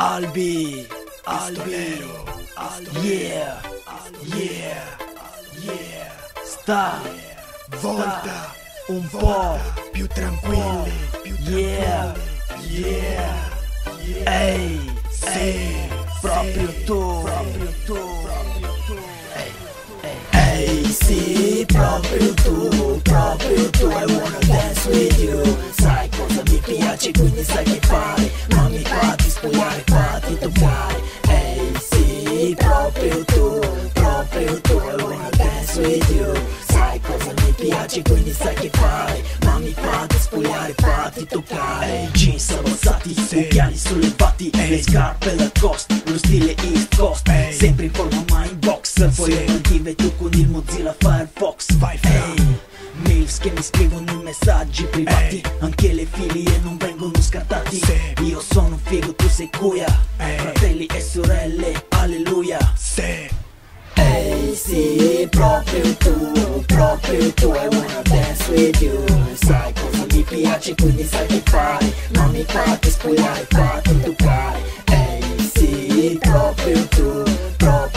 Albi, Pistolero, yeah, yeah, yeah. Sta, volta, un po', più tranquilli, più yeah, yeah, ehi, sì, proprio tu, ehi sì, proprio tu, I wanna dance with you. Sai cosa mi piace, quindi sai che fare, ma mi fatti spogliare, fatti toccare. Ehi sì, proprio tu, I wanna dance with you. Sai cosa mi piace, quindi sai che fare, ma mi fatti spogliare, fatti toccare. ehi, jeans abbassati, occhiali sollevati, le scarpe da costa, lo stile East Coast, sempre in forma ma in box, poi le attive tu con il Mozilla Firefox. Ehi, mails che mi scrivono in messaggi privati, anche le filie non vengono scartati. Io sono figo, tu sei cuia, fratelli e sorelle, alleluia. Ehi sì, proprio tu, I wanna dance with you. Sai cosa mi piace, quindi sai che fare, ma mi fate spogliare, fate toccare. Ehi sì, proprio tu,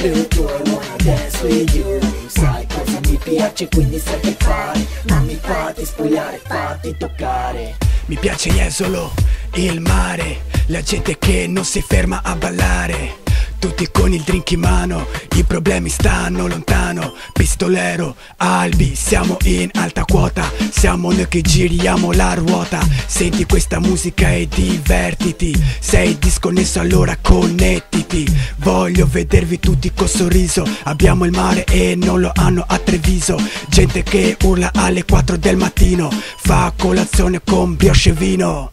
I wanna dance with you. Sai cosa mi piace, quindi sai che fare, ma mi fate spogliare, fate toccare. Mi piace Jesolo, il mare, la gente che non si ferma a ballare. Tutti con il drink in mano, i problemi stanno lontano. Pistolero, Albi, siamo in alta quota, siamo noi che giriamo la ruota. Senti questa musica e divertiti, sei disconnesso allora connettiti. Voglio vedervi tutti col sorriso, abbiamo il mare e non lo hanno a Treviso. Gente che urla alle 4 del mattino, fa colazione con brioche e vino.